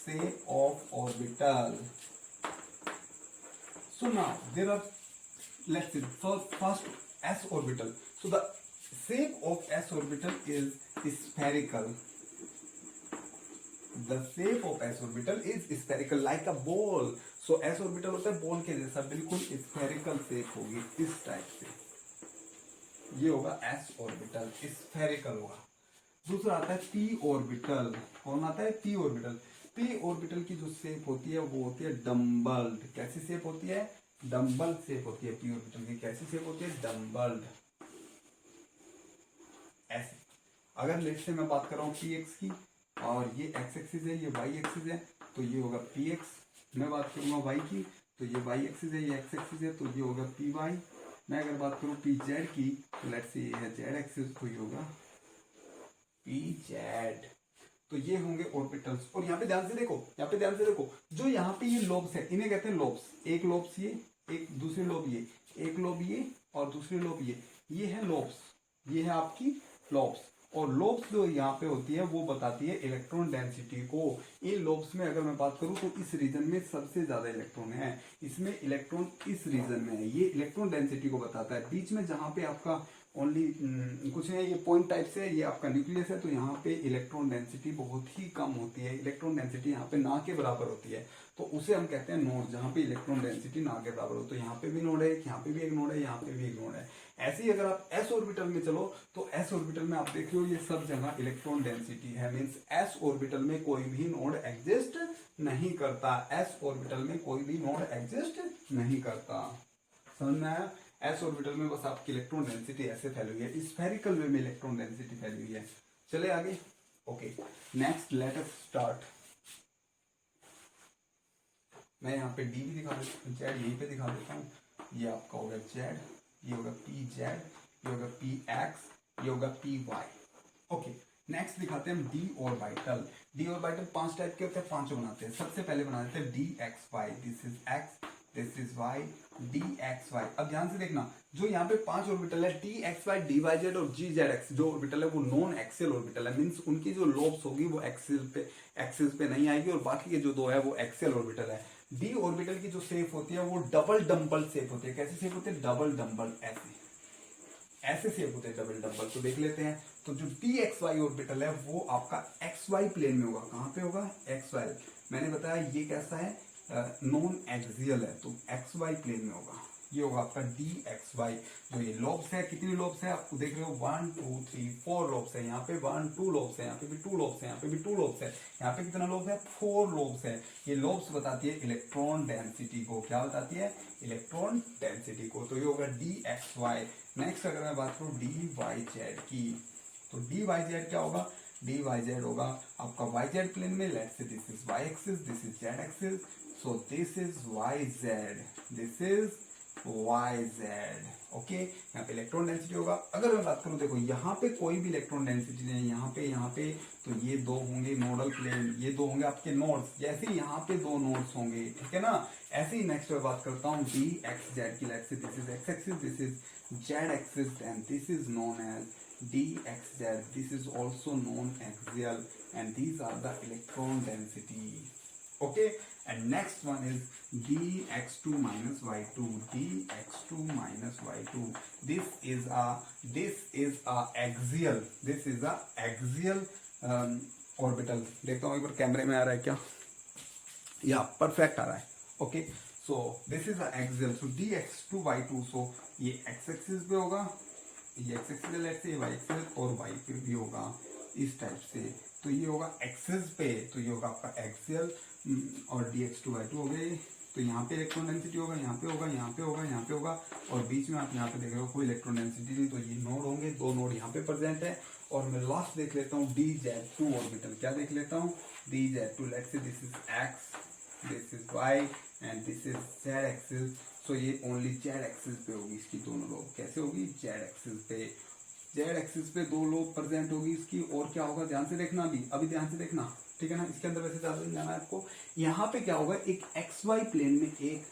shape of orbital. So now there are, let's see, so first s orbital. So the shape of s orbital is spherical. The shape of s orbital is spherical like a ball. So s orbital होता है ball के जैसा, बिल्कुल spherical shape होगी इस type से, ये होगा s orbital, spherical होगा। दूसरा आता है p orbital। कौन आता है? p orbital। p orbital की जो शेप होती है वो होती है डम्बल्ड। कैसी शेप होती है? डम्बल शेप होती है। p orbital की कैसी शेप होती है? डम्बल्ड, ऐसे। अगर लेट से मैं बात कर रहा हूँ px की, और ये x एक्सिस है, ये y एक्सिस है, तो ये होगा px। मैं बात करूंगा y की, तो ये y एक्सिस है, ये x एक्सिस है, तो ये होगा py। मैं अगर बात करूँ pz की, तो लेट से ये है z एक्सिस, तो ये होगा pz। तो ये होंगे ऑर्बिटल्स। और यहाँ पे ध्यान से देखो, यहाँ पे ध्यान से देखो, जो यहाँ पे ये लोब्स है इन्हें कहते हैं लोब्स। एक लोब्स ये, एक दूसरी लोब ये, एक लोब ये, और दूसरी लोब ये है लोब्स। ये है आपकी लोब्स। और लोब्स जो यहाँ पे होती है वो बताती है इलेक्ट्रॉन डेंसिटी को। इन लोब्स में अगर मैं बात करूँ तो इस रीजन में सबसे ज्यादा इलेक्ट्रॉन है, इसमें इलेक्ट्रॉन इस रीजन में है, ये इलेक्ट्रॉन डेंसिटी को बताता है। बीच में जहाँ पे आपका ओनली कुछ नहीं, ये पॉइंट टाइप से ये आपका न्यूक्लियस है, तो यहाँ पे इलेक्ट्रॉन डेंसिटी बहुत ही कम होती है। इलेक्ट्रॉन डेंसिटी यहाँ पे ना के बराबर होती है, तो उसे हम कहते हैं नोड, जहाँ पे इलेक्ट्रॉन डेंसिटी ना के बराबर हो। तो यहाँ पे भी नोड है, यहाँ पे भी एक नोड है, यहाँ पे भी एक नोड है। ऐसे ही अगर आप एस ऑर्बिटल में चलो, तो एस ऑर्बिटल में आप देख लो ये सब जगह इलेक्ट्रॉन डेंसिटी है। मीन्स एस ऑर्बिटल में कोई भी नोड एग्जिस्ट नहीं करता। एस ऑर्बिटल में कोई भी नोड एग्जिस्ट नहीं करता। समझ में आया? एस ऑर्बिटल में बस आपकी इलेक्ट्रॉन डेंसिटी ऐसे फैली हुई है, स्फेरिकल वे में इलेक्ट्रॉन डेंसिटी फैली हुई है। चले आगे। Okay, next let us start. मैं यहाँ पे डी भी दिखा देता हूँ, जेड यहीं पे दिखा देता हूँ। ये आपका होगा जेड, ये होगा पी जेड, ये होगा पी एक्स, ये होगा पी वाई। ओके, नेक्स्ट दिखाते हैं हम D orbital. D orbital 5 type के होते हैं, 5 बनाते हैं। सबसे पहले बना देते हैं d x y. This is x, this is y, d x y. अब ध्यान से देखना, जो यहाँ पे 5 ऑर्बिटल है, d x y, d y z और जी जेड एक्स, जो ऑर्बिटल है वो नॉन एक्सियल ऑर्बिटल है। मीन्स उनकी जो लोब्स होगी वो एक्सिस पे नहीं आएगी, और बाकी के जो 2 है वो एक्सियल ऑर्बिटल है। डी ऑर्बिटल की जो शेप होती है वो डबल डम्बल शेप होती है। कैसी शेप होती है? डबल डम्बल, ऐसे शेप होते हैं डबल डम्बल। तो देख लेते हैं। तो जो डी एक्स वाई ऑर्बिटल है वो आपका एक्स वाई प्लेन में होगा। कहाँ पे होगा? X y. मैंने बताया ये कैसा है? नॉन एक्सियल है, तो एक्स वाई प्लेन में होगा। ये होगा आपका डी एक्स वाई। जो ये लोब्स है, कितनी लोब्स है आपको देख रहे हो? 1 2 3 4 लोब्स है। यहाँ पे 1 2 लोब्स है, यहाँ पे भी 2 लोब्स है, यहाँ पे भी 2 लोब्स है, यहाँ पे कितना लोब्स है? 4 लोब्स है। ये लोब्स बताती है इलेक्ट्रॉन डेंसिटी को। क्या बताती है? इलेक्ट्रॉन डेंसिटी को। तो ये होगा डी एक्स वाई। नेक्स्ट अगर मैं बात करूँ डी वाई जेड की, तो डी वाई जेड क्या होगा? डी वाई जेड होगा आपका वाई जेड प्लेन में। Let's say this is y axis, this is z axis, so this is y z, this is y z. Okay, यहाँ पे electron density होगा। अगर मैं बात करूँ, देखो यहाँ पे कोई भी इलेक्ट्रॉन डेंसिटी नहीं है, यहाँ पे तो ये 2 होंगे नोडल प्लेन, ये 2 होंगे आपके नोड्स। जैसे यहाँ पे 2 नोड्स होंगे, ठीक है ना। ऐसे ही नेक्स्ट मैं बात करता हूँ डी एक्स जेड की। Let's say this is x axis, this is z axis, and this is known as dxz. This is also known axial, and these are the electron density. Okay, and next one is dx2 minus y2. dx2 minus y2. This is a axial. This is a axial orbital. देखता हूँ एक बार कैमरे में आ रहा है क्या? या perfect आ रहा है. Okay, so this is axial. So dx2 y2. सो ये x एक्सिस पे होगा, ये x एक्सिस लेट से, y एक्सिस और y पे भी होगा इस टाइप से. तो ये होगा एक्सिस पे, तो ये होगा आपका एक्सियल. और dx2 y2 हो गए. तो यहाँ पे इलेक्ट्रॉन डेंसिटी होगा, यहाँ पे होगा, यहाँ पे होगा, यहाँ पे होगा, और बीच में आप यहाँ पे देख रहे हो कोई इलेक्ट्रॉन डेंसिटी नहीं. तो ये नोड होंगे, दो नोड यहाँ पे प्रेजेंट है. और मैं लास्ट देख लेता हूँ dz2 ऑर्बिटल. क्या देख लेता हूँ? dz2. Let's say this is x, this is y and this is z axis. So ये ओनली z एक्सिस पे होगी इसकी दोनों लोब. कैसे होगी? z एक्सिस पे. z एक्सिस पे दो लोब प्रेजेंट होगी इसकी. और क्या होगा ध्यान से देखना, अभी ध्यान से देखना, ठीक है ना. इसके अंदर वैसे ज्यादा नहीं जाना है आपको. यहाँ पे क्या होगा, एक XY प्लेन में एक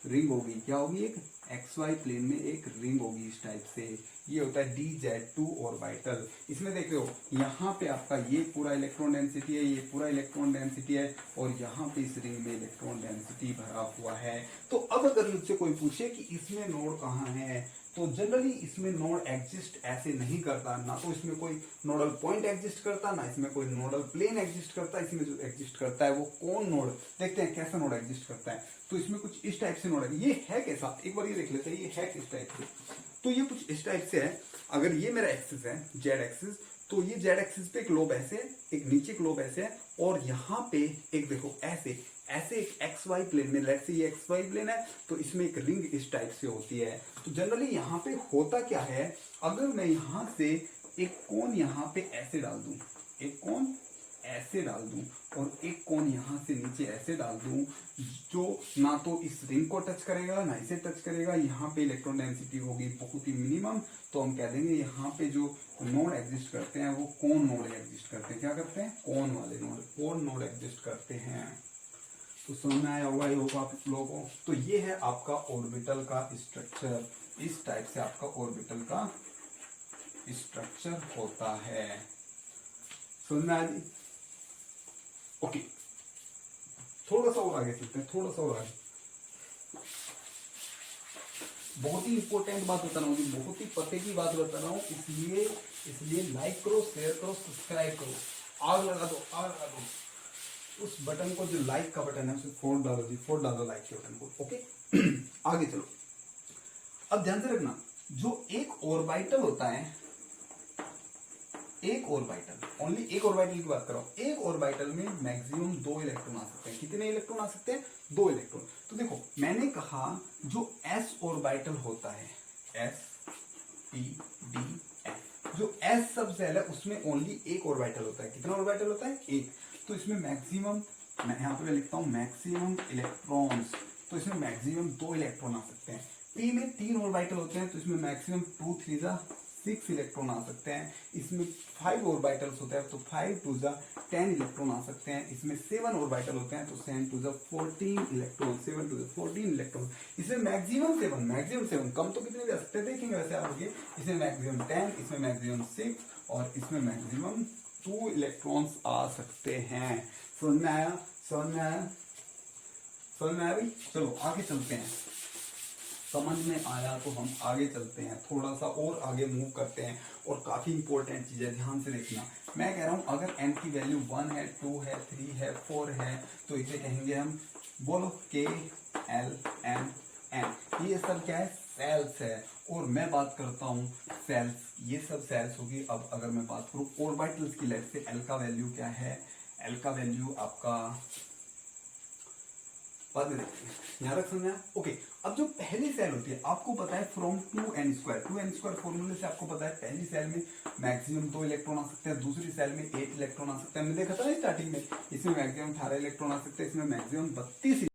रिंग होगी. क्या होगी? एक XY प्लेन में एक रिंग होगी इस टाइप से. ये होता है dz2 ऑर्बिटल. इसमें देख रहे हो यहाँ पे आपका ये पूरा इलेक्ट्रॉन डेंसिटी है, ये पूरा इलेक्ट्रॉन डेंसिटी है, और यहाँ पे इस रिंग में इलेक्ट्रॉन डेंसिटी भरा हुआ है. तो अब अगर मुझसे कोई पूछे कि इसमें नोड कहाँ है, तो जनरली इसमें नोड एग्जिस्ट ऐसे नहीं करता. ना तो इसमें कोई नोडल पॉइंट एग्जिस्ट करता, ना इसमें कोई नोडल प्लेन एग्जिस्ट करता. इसमें जो एग्जिस्ट करता है वो कौन नोड, देखते हैं कैसा नोड एग्जिस्ट करता है. तो इसमें कुछ इस टाइप से नोड है. ये है कैसा, एक बार ये देख लेते हैं. ये है किस टाइप से? तो ये कुछ इस टाइप से है. अगर ये मेरा एक्सिस है जेड एक्सिस, तो ये जेड एक्सिस पे एक लोब ऐसे, एक नीचे एक लोब ऐसे है, और यहाँ पे एक देखो ऐसे ऐसे एक XY प्लेन में, लेट्स से ये XY प्लेन है, तो इसमें एक रिंग इस टाइप से होती है. तो जनरली यहाँ पे होता क्या है, अगर मैं यहाँ से एक कोन यहाँ पे ऐसे डाल दूं, एक कोन ऐसे डाल दूं, और एक कोन यहाँ से नीचे ऐसे डाल दूं, जो ना तो इस रिंग को टच करेगा ना इसे टच करेगा. यहाँ पे इलेक्ट्रॉन डेंसिटी होगी बहुत ही मिनिमम. तो हम कह देंगे यहाँ पे जो नोड एग्जिस्ट करते हैं वो कोन नोड एग्जिस्ट करते हैं. क्या करते हैं? कोन वाले नोड, कोन नोड एग्जिस्ट करते हैं. तो समझ में आया होगा, ये होगा आप लोगों को. तो ये है आपका ऑर्बिटल का स्ट्रक्चर. इस टाइप से आपका ऑर्बिटल का स्ट्रक्चर होता है. समझ में आया जी? ओके, थोड़ा सा और आगे चलते हैं, थोड़ा सा और आगे. बहुत ही इंपॉर्टेंट बात बता रहा हूँ, बहुत ही पते की बात बता रहा हूँ. इसलिए लाइक करो, शेयर करो, सब्सक्राइब करो. आग लगा दो, आग लगा दो. उस बटन को, जो लाइक का बटन है उसे फोड़ डालो जी, फोड़ डालो लाइक के बटन को. ओके, आगे चलो. अब ध्यान से रखना, जो एक ऑर्बिटल होता है, एक ऑर्बिटल, ओनली एक ऑर्बिटल की बात कर रहा हूं. एक ऑर्बिटल में मैक्सिमम 2 इलेक्ट्रॉन आ सकते हैं. कितने इलेक्ट्रॉन आ सकते हैं? 2 इलेक्ट्रॉन. तो देखो मैंने कहा जो s ऑर्बिटल होता है, s p d f, जो s सब सेल है उसमें ओनली एक ऑर्बिटल होता है. कितना ऑर्बिटल होता है? एक. तो इसमें मैक्सिमम, मैं यहाँ पे लिखता हूँ मैक्सिमम इलेक्ट्रॉन्स. तो इसमें मैक्सिमम 2 इलेक्ट्रॉन आ सकते हैं. p में 3 ऑर्बिटल होते हैं, तो इसमें मैक्सिमम 2 3 जा 6 इलेक्ट्रॉन आ सकते हैं. इसमें 5 ऑर्बिटल्स होते हैं, तो 5 2 जा 10 इलेक्ट्रॉन आ सकते हैं. इसमें 7 ऑर्बिटल होते हैं, तो 7 2 जा 14 इलेक्ट्रॉन, 7 2 जा 14 इलेक्ट्रॉन. इसमें मैक्सिमम 7, कम तो कितने भी आ सकते हैं देखेंगे वैसे आगे. इसमें मैक्सिमम 10, इसमें मैक्सिमम 6, और इसमें मैक्सिमम 2 इलेक्ट्रॉन्स आ सकते हैं. समझ में आया? समझ में आया? समझ में आया भाई? चलो आगे चलते हैं. समझ में आया तो हम आगे चलते हैं, थोड़ा सा और आगे मूव करते हैं. और काफी इंपॉर्टेंट चीज है, ध्यान से देखना. मैं कह रहा हूं अगर n की वैल्यू 1 है, 2 है, 3 है, 4 है, तो इसे कहेंगे हम, बोलो, K L M N. ये सब क्या है? सेल्स है. और मैं बात करता हूँ सेल्स, ये सब सेल्स होगी. अब अगर मैं बात करूँ ऑर्बिटल्स की, लेट से L का वैल्यू क्या है? L का वैल्यू आपका बाद में देखते हैं, यहाँ रख समझा. ओके, अब जो पहली सेल होती है आपको पता है फ्रॉम 2n² फॉर्मूले से आपको पता है पहली सेल में मैक्सिमम 2 इलेक्ट्रॉन आ सकते हैं, दूसरी सेल में 8 इलेक्ट्रॉन आ सकते हैं. हमने देखा था ना स्टार्टिंग में, इसमें मैक्सिमम 18 इलेक्ट्रॉन आ सकते हैं, इसमें मैक्सिमम 32